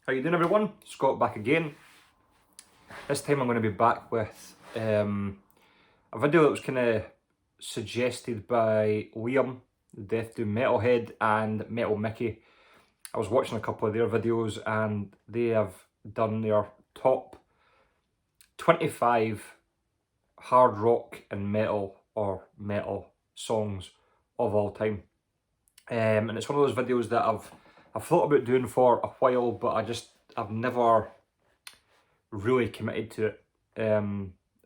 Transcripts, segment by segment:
How you doing, everyone? Scott back again. This time I'm going to be back with a video that was kind of suggested by Liam, the Death Doom Metalhead, and Metal Mickey. I was watching a couple of their videos and they have done their top 25 hard rock and metal or metal songs of all time. And it's one of those videos that I've thought about doing for a while, but I've never really committed to it.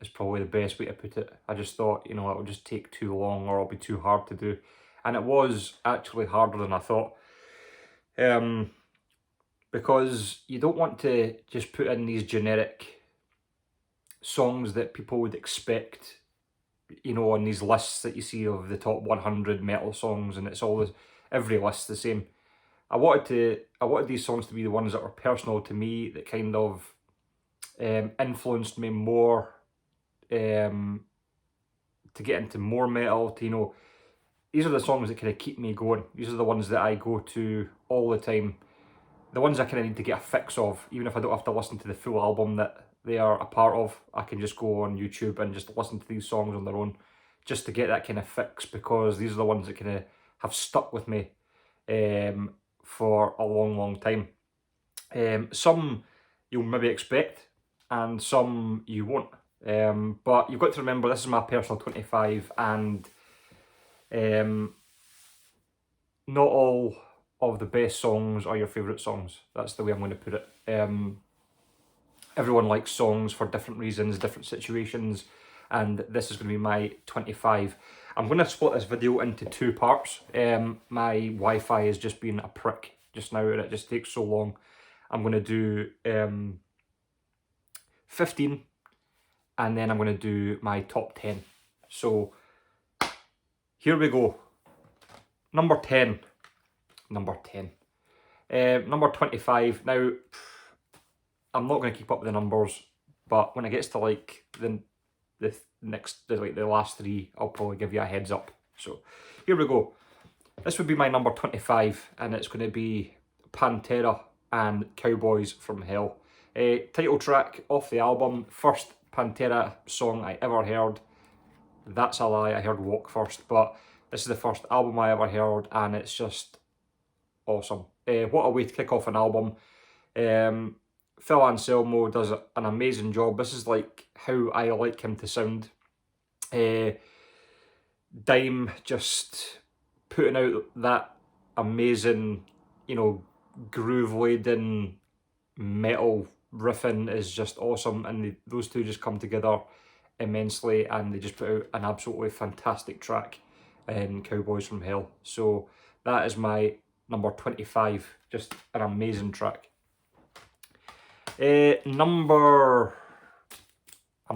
Is probably the best way to put it. I just thought, it'll just take too long or it'll be too hard to do. And it was actually harder than I thought. Because you don't want to just put in these generic songs that people would expect, on these lists that you see of the top 100 metal songs, and it's always every list the same. I wanted these songs to be the ones that were personal to me, that kind of influenced me more to get into more metal. These are the songs that kind of keep me going. These are the ones that I go to all the time. The ones I kind of need to get a fix of, even if I don't have to listen to the full album that they are a part of. I can just go on YouTube and just listen to these songs on their own, just to get that kind of fix, because these are the ones that kind of have stuck with me for a long, long time. Some you'll maybe expect, and some you won't. But you've got to remember, this is my personal 25, and not all of the best songs are your favourite songs. That's the way I'm going to put it. Everyone likes songs for different reasons, different situations, and this is going to be my 25. I'm going to split this video into two parts. My Wi-Fi has just been a prick just now, and it just takes so long. I'm going to do 15, and then I'm going to do my top 10. So here we go. Number 10. Number 25. Now, I'm not going to keep up with the numbers, but when it gets to like the last three, I'll probably give you a heads up. So here we go. This would be my number 25, and it's going to be Pantera and Cowboys from Hell. Title track off the album, first Pantera song I ever heard. That's a lie, I heard Walk first, but this is the first album I ever heard, and it's just awesome. What a way to kick off an album. Phil Anselmo does an amazing job. This is like how I like him to sound. Dime just putting out that amazing, groove-laden metal riffing is just awesome, and those two just come together immensely, and they just put out an absolutely fantastic track in Cowboys from Hell. So that is my number 25, just an amazing track. I'm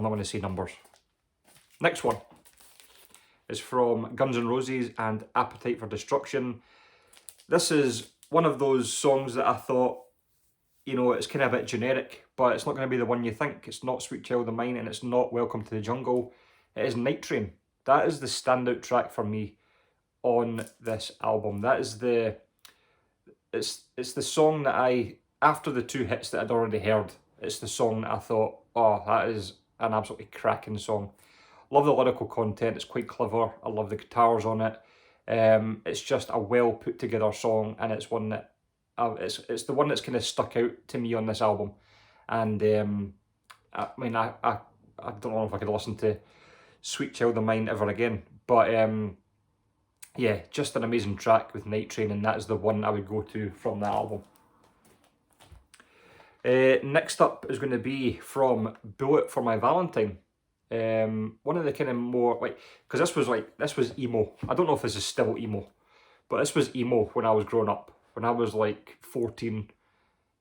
not going to say numbers. Next one is from Guns N' Roses and Appetite for Destruction. This is one of those songs that I thought, it's kind of a bit generic, but it's not going to be the one you think. It's not Sweet Child of Mine, and it's not Welcome to the Jungle. It is Night Train. That is the standout track for me on this album. That is it's the song that after the two hits that I'd already heard, it's the song that I thought, oh, that is an absolutely cracking song. Love the lyrical content, it's quite clever. I love the guitars on it. It's just a well put together song, and it's one that it's the one that's kind of stuck out to me on this album. And I don't know if I could listen to Sweet Child of Mine ever again, but yeah, just an amazing track with Night Train, and that is the one I would go to from that album. Next up is going to be from Bullet for My Valentine. One of the kind of more because this was emo. I don't know if this is still emo, but this was emo when I was growing up. When I was like 14,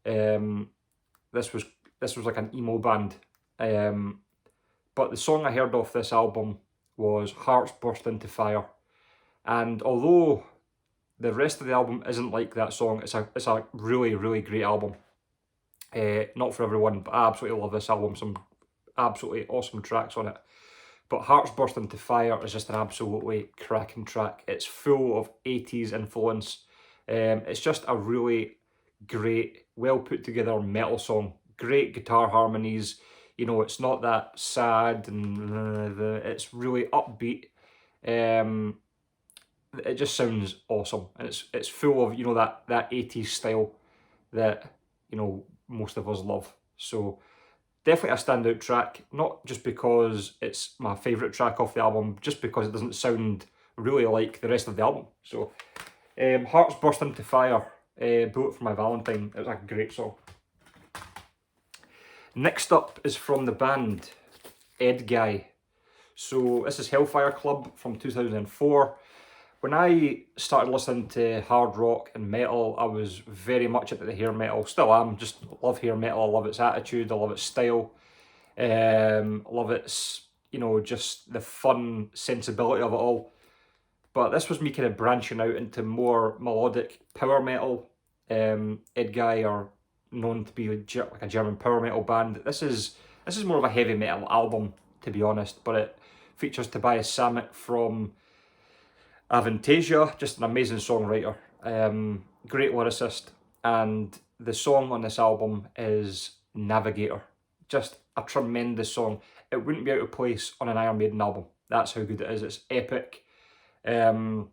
this was like an emo band. But the song I heard off this album was Hearts Burst Into Fire. And although the rest of the album isn't like that song, it's a really, really great album. Not for everyone, but I absolutely love this album. Some absolutely awesome tracks on it. But Hearts Burst Into Fire is just an absolutely cracking track. It's full of 80s influence. It's just a really great, well put together metal song. Great guitar harmonies. You know, it's not that sad and it's really upbeat. It just sounds awesome, and it's full of, you know, that 80s style that, you know, most of us love. So definitely a standout track, not just because it's my favourite track off the album, just because it doesn't sound really like the rest of the album. So Hearts Burst Into Fire, Bullet for My Valentine, it was a great song. Next up is from the band Edguy. So this is Hellfire Club from 2004. When I started listening to hard rock and metal, I was very much into the hair metal. Still am, just love hair metal. I love its attitude, I love its style. Love its, you know, just the fun sensibility of it all. But this was me kind of branching out into more melodic power metal. Edguy are known to be like a German power metal band. This is more of a heavy metal album, to be honest, but it features Tobias Sammet from Avantasia, just an amazing songwriter, great lyricist, and the song on this album is Navigator. Just a tremendous song. It wouldn't be out of place on an Iron Maiden album. That's how good it is. It's epic. Yeah,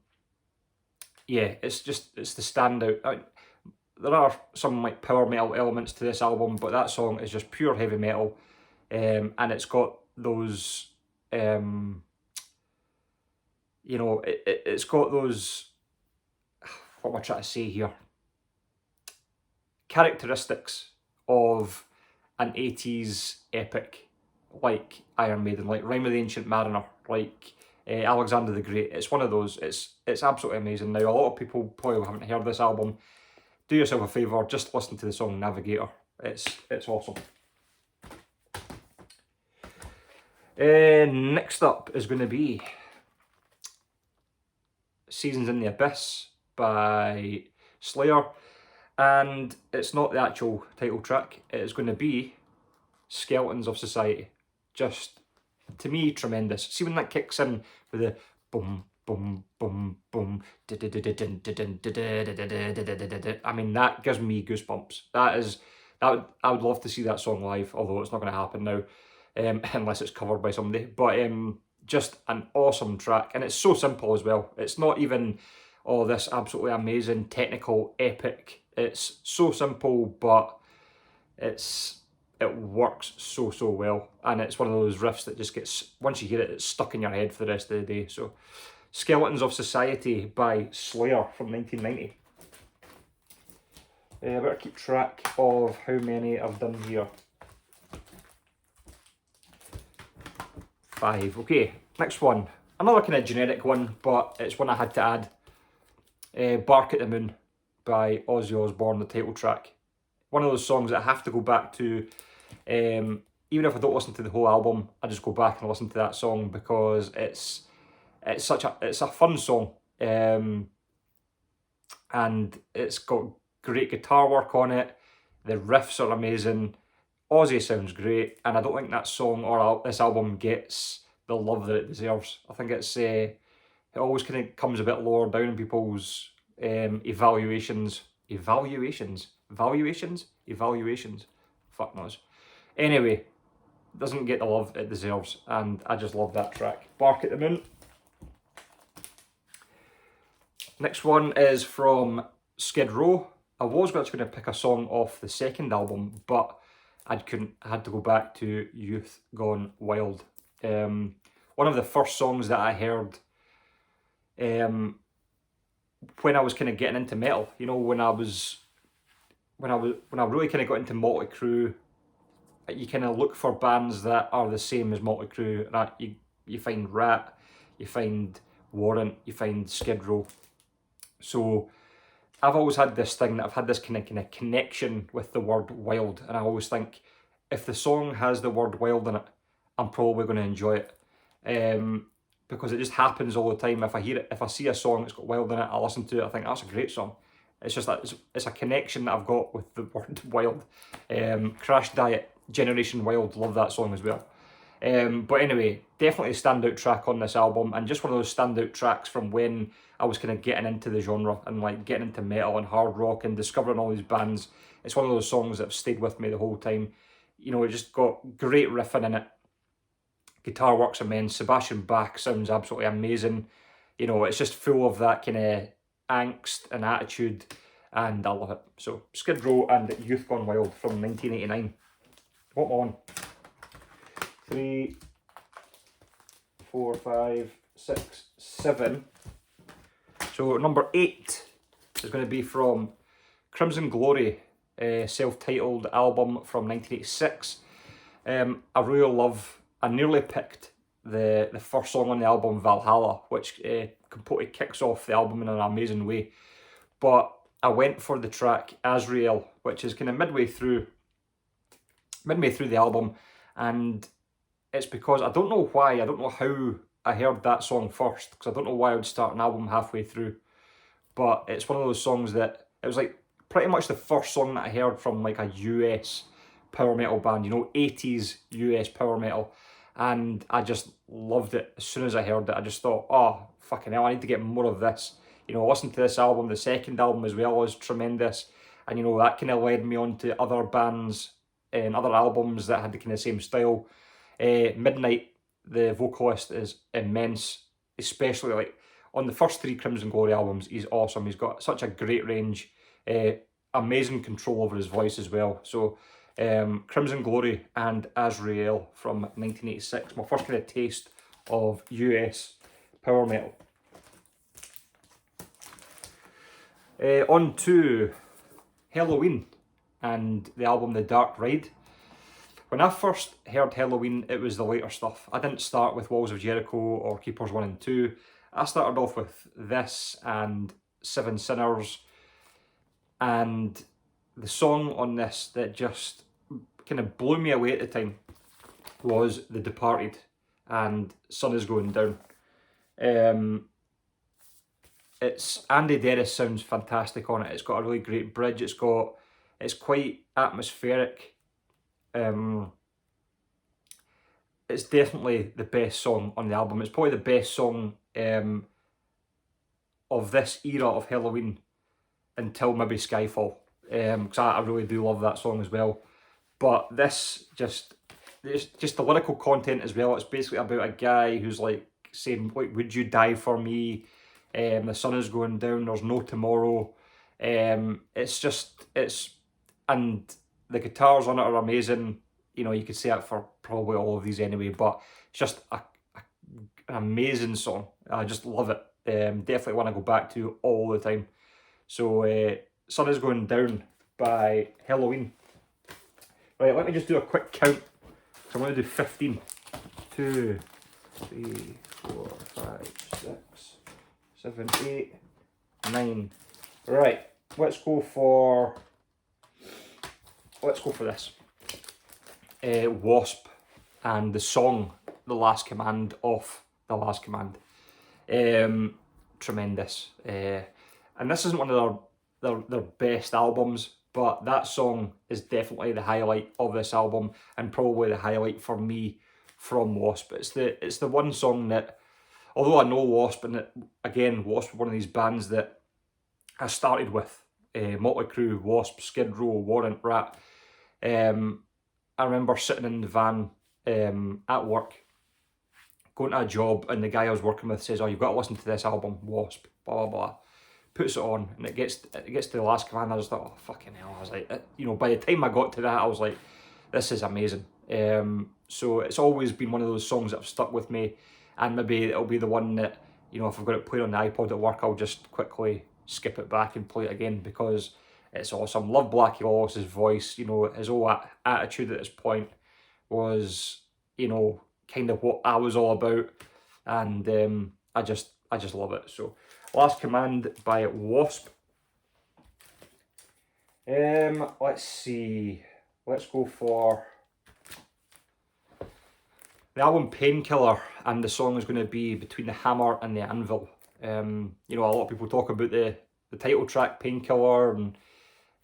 it's the standout. There are some like power metal elements to this album, but that song is just pure heavy metal, and it's got those you know, it's got those, what am I trying to say here? Characteristics of an 80s epic, like Iron Maiden, like Rime of the Ancient Mariner, like Alexander the Great. It's one of those. It's absolutely amazing. Now, a lot of people probably haven't heard this album. Do yourself a favour, just listen to the song Navigator. It's awesome. Next up is going to be Seasons in the Abyss by Slayer, and it's not the actual title track. It's going to be Skeletons of Society. Just, to me, tremendous. See when that kicks in with the boom, boom, boom, boom, I mean, that gives me goosebumps. I would love to see that song live, although it's not going to happen now, unless it's covered by somebody. But just an awesome track, and it's so simple as well. It's not even this absolutely amazing technical epic. It's so simple, but it works so well, and it's one of those riffs that just gets, once you hear it, it's stuck in your head for the rest of the day. So Skeletons of Society by Slayer from 1990. I better keep track of how many I've done here. 5. Okay, next one. Another kind of generic one, but it's one I had to add. Bark at the Moon by Ozzy Osbourne, the title track. One of those songs that I have to go back to. Even if I don't listen to the whole album, I just go back and listen to that song because it's a fun song. And it's got great guitar work on it. The riffs are amazing. Ozzy sounds great, and I don't think that song or this album gets the love that it deserves. I think it always kind of comes a bit lower down in people's evaluations. Fuck knows. Anyway, it doesn't get the love it deserves, and I just love that track. Bark at the Moon. Next one is from Skid Row. I was actually going to pick a song off the second album, but I had to go back to Youth Gone Wild. One of the first songs that I heard when I was kind of getting into metal, you know, when I really kind of got into Motley Crue, you kind of look for bands that are the same as Motley Crue. You find Rat, you find Warrant, you find Skid Row. So I've always had this thing that I've had this kind of connection with the word wild, and I always think if the song has the word wild in it, I'm probably going to enjoy it, because it just happens all the time. If I hear it, if I see a song that's got wild in it, I listen to it, I think that's a great song. It's just that it's a connection that I've got with the word wild. Crash Diet, Generation Wild, love that song as well. But anyway, definitely a standout track on this album, and just one of those standout tracks from when I was kind of getting into the genre and like getting into metal and hard rock and discovering all these bands. It's one of those songs that have stayed with me the whole time. You know, it just got great riffing in it. Guitar works immense. Sebastian Bach sounds absolutely amazing. You know, it's just full of that kind of angst and attitude, and I love it. So, Skid Row and Youth Gone Wild from 1989. What am I on? 3, 4, 5, 6, 7. So number 8 is going to be from Crimson Glory, self-titled album from 1986. I really love, I nearly picked the first song on the album, Valhalla, which completely kicks off the album in an amazing way. But I went for the track Azrael, which is kind of midway through the album, and it's because I don't know why, I don't know how I heard that song first, because I don't know why I would start an album halfway through, but it's one of those songs that, it was like pretty much the first song that I heard from like a US power metal band, you know, 80s US power metal, and I just loved it. As soon as I heard it, I just thought, oh, fucking hell, I need to get more of this. You know, I listened to this album, the second album as well was tremendous, and you know, that kind of led me on to other bands and other albums that had the kind of same style. Midnight, the vocalist, is immense, especially like on the first 3 Crimson Glory albums. He's awesome. He's got such a great range, amazing control over his voice as well. So Crimson Glory and Azrael from 1986, my first kind of taste of US power metal. On to Helloween and the album The Dark Ride. When I first heard Helloween, it was the later stuff. I didn't start with Walls of Jericho or Keepers 1 and 2. I started off with this and Seven Sinners, and the song on this that just kind of blew me away at the time was The Departed and Sun Is Going Down. It's Andy Deris sounds fantastic on it. It's got a really great bridge. It's quite atmospheric. It's definitely the best song on the album. It's probably the best song of this era of Helloween until maybe Skyfall, because I really do love that song as well. But this just the lyrical content as well. It's basically about a guy who's like saying, like, would you die for me? The sun is going down, there's no tomorrow. And the guitars on it are amazing. You know, you could say that for probably all of these anyway, but it's just an amazing song. I just love it. Definitely want to go back to all the time. So, Sun Is Going Down by Helloween. Right, let me just do a quick count. So I'm going to do 15. 2, 3, 4, 5, 6, 7, 8, 9. Right, let's go for this. Wasp and the song The Last Command off The Last Command. Tremendous. And this isn't one of their best albums, but that song is definitely the highlight of this album, and probably the highlight for me from Wasp. It's the one song that, although I know Wasp, and again, Wasp were one of these bands that I started with, Motley Crue, Wasp, Skid Row, Warrant, Rat. I remember sitting in the van at work, going to a job, and the guy I was working with says, oh, you've got to listen to this album, Wasp, blah, blah, blah. Puts it on, and it gets to The Last Command. I just thought, oh, fucking hell. I was like, you know, by the time I got to that, I was like, this is amazing. So it's always been one of those songs that have stuck with me, and maybe it'll be the one that, you know, if I've got it played on the iPod at work, I'll just quickly skip it back and play it again, because it's awesome. Love Blackie Lawless's voice. You know, his whole attitude at this point was, you know, kind of what I was all about, and I just love it. So, Last Command by Wasp. Let's see. Let's go for the album Painkiller, and the song is going to be Between the Hammer and the Anvil. You know, a lot of people talk about the title track Painkiller, and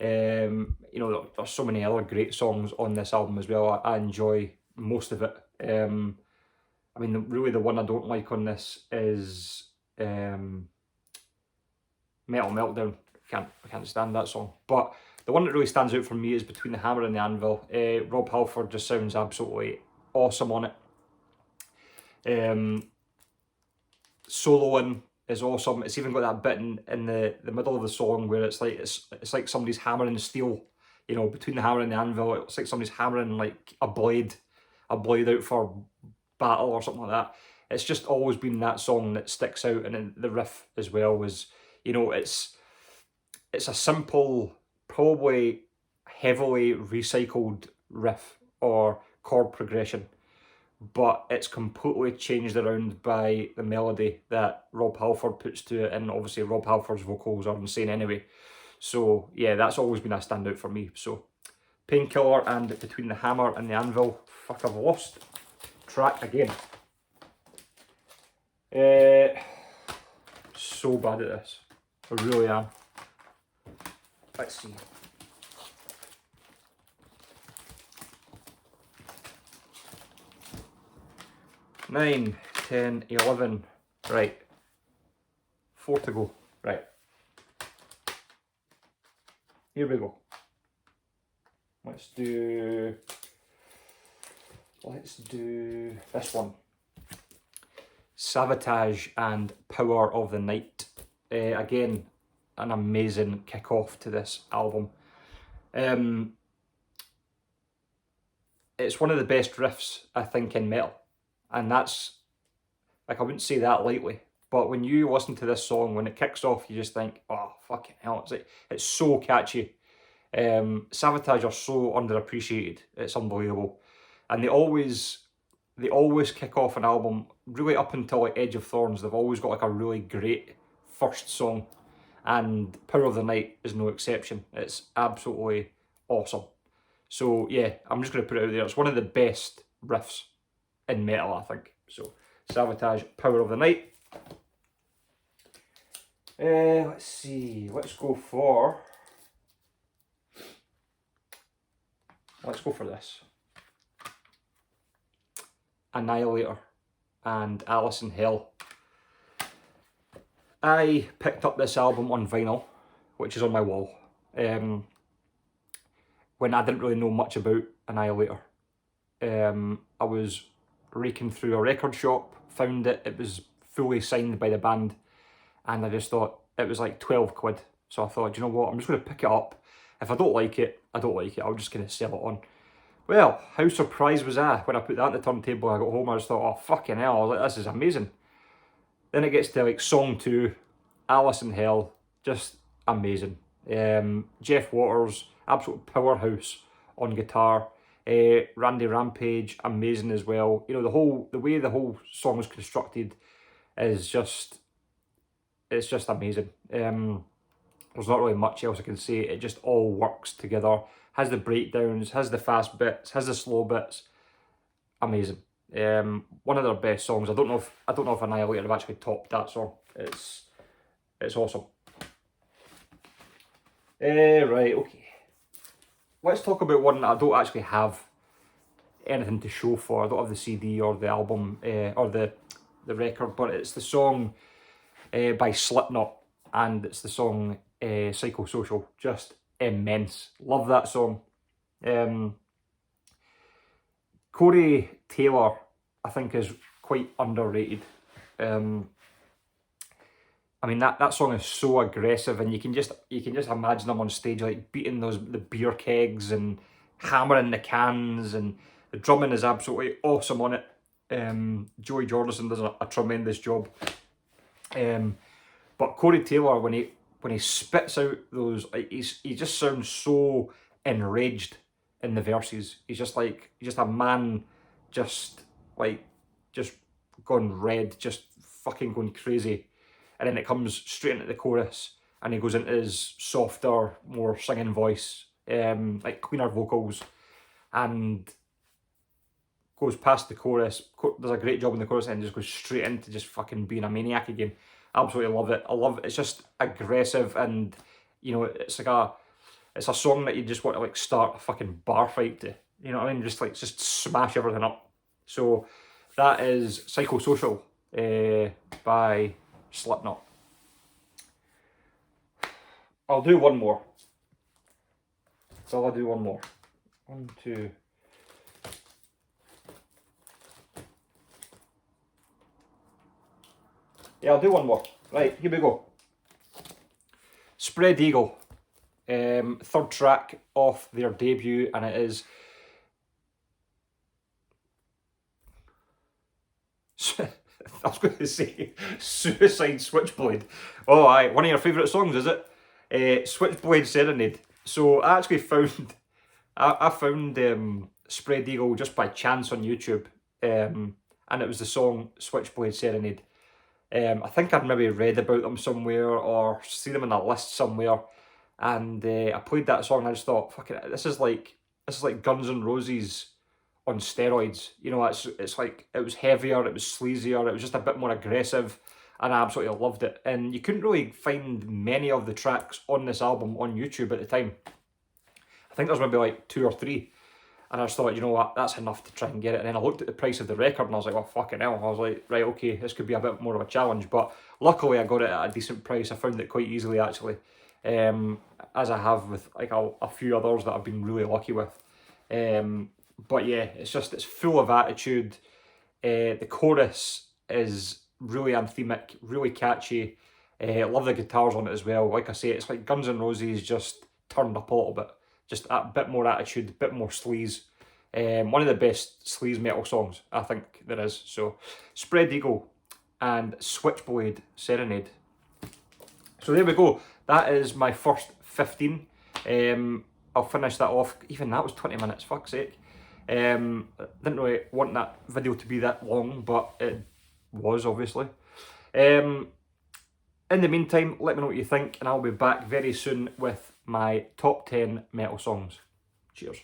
you know, there's so many other great songs on this album as well. I enjoy most of it. I mean, really the one I don't like on this is Metal Meltdown. I can't stand that song. But the one that really stands out for me is Between the Hammer and the Anvil. Rob Halford just sounds absolutely awesome on it. Soloing is awesome. It's even got that bit in the middle of the song where it's like somebody's hammering steel. You know, between the hammer and the anvil, it's like somebody's hammering like a blade out for battle or something like that. It's just always been that song that sticks out, and then the riff as well was, you know, it's a simple, probably heavily recycled riff or chord progression, but it's completely changed around by the melody that Rob Halford puts to it, and obviously Rob Halford's vocals are insane anyway. So yeah, that's always been a standout for me. So Painkiller and Between the Hammer and the Anvil. Fuck, I've lost track again. So bad at this. I really am. Let's see. Nine, 10, 11. Right. 4 to go. Right. Here we go. Let's do this one. Savatage and Power of the Night. Again, an amazing kick-off to this album. It's one of the best riffs, I think, in metal. And that's, like, I wouldn't say that lightly. But when you listen to this song, when it kicks off, you just think, oh, fucking hell. It's so catchy. Savatage are so underappreciated. It's unbelievable. And they always kick off an album, really up until like Edge of Thorns, they've always got like a really great first song. And Power of the Night is no exception. It's absolutely awesome. So yeah, I'm just going to put it out there. It's one of the best riffs in metal, I think. So Savatage, Power of the Night. Let's see. Let's go for this. Annihilator and Alice in Hell. I picked up this album on vinyl, which is on my wall, when I didn't really know much about Annihilator. I was raking through a record shop, found it was fully signed by the band, and I just thought, it was like 12 quid. So I thought, you know what, I'm just going to pick it up. If I don't like it, I don't like it. I'm just going to sell it on. Well, how surprised was I when I put that on the turntable? I got home, I just thought, oh, fucking hell, I was like, this is amazing. Then it gets to like song 2, Alice in Hell, just amazing. Jeff Waters, absolute powerhouse on guitar. Randy Rampage, amazing as well. You know, the way the whole song is constructed is just, it's just amazing. There's not really much else I can say. It just all works together. Has the breakdowns, has the fast bits, has the slow bits. Amazing. One of their best songs. I don't know if Annihilator have actually topped that song. It's awesome. Right, okay. Let's talk about one that I don't actually have anything to show for. I don't have the CD or the album or the record, but it's the song by Slipknot, and it's the song Psychosocial. Just immense. Love that song. Corey Taylor, I think, is quite underrated. I mean, that song is so aggressive, and you can just imagine him on stage like beating the beer kegs and hammering the cans, and the drumming is absolutely awesome on it. Joey Jordison does a tremendous job. But Corey Taylor, when he spits out those, he just sounds so enraged in the verses. He's just a man, just gone red, just fucking going crazy. And then it comes straight into the chorus, and he goes into his softer, more singing voice, like cleaner vocals, and goes past the chorus, does a great job in the chorus, and just goes straight into just fucking being a maniac again. Absolutely love it. I love it. It's just aggressive, and you know, it's a song that you just want to like start a fucking bar fight to. You know what I mean? Just like, just smash everything up. So that is Psychosocial by Slipknot. I'll do one more. So I'll do one more. 1, 2. Yeah, I'll do one more. Right, here we go. Spread Eagle. Third track off their debut, and it is I was going to say Suicide Switchblade. Oh, aye, one of your favourite songs, is it? Switchblade Serenade. So I actually found I found Spread Eagle just by chance on YouTube, and it was the song Switchblade Serenade. I think I'd maybe read about them somewhere or see them in a list somewhere, and I played that song and I just thought, fuck it, this is like Guns N' Roses on steroids. You know, it's like, it was heavier, it was sleazier, it was just a bit more aggressive, and I absolutely loved it. And you couldn't really find many of the tracks on this album on YouTube at the time. I think there's maybe like 2 or 3. And I just thought, you know what, that's enough to try and get it. And then I looked at the price of the record and I was like, well, fucking hell. I was like, right, okay, this could be a bit more of a challenge. But luckily I got it at a decent price. I found it quite easily, actually. As I have with like a few others that I've been really lucky with. But yeah, it's full of attitude. The chorus is really anthemic, really catchy. I love the guitars on it as well. Like I say, it's like Guns N' Roses just turned up a little bit. Just a bit more attitude, a bit more sleaze. One of the best sleaze metal songs, I think there is. So, Spread Eagle and Switchblade Serenade. So there we go. That is my first 15. I'll finish that off. Even that was 20 minutes, fuck's sake. Didn't really want that video to be that long, but it was, obviously. In the meantime, let me know what you think, and I'll be back very soon with my top 10 metal songs. Cheers.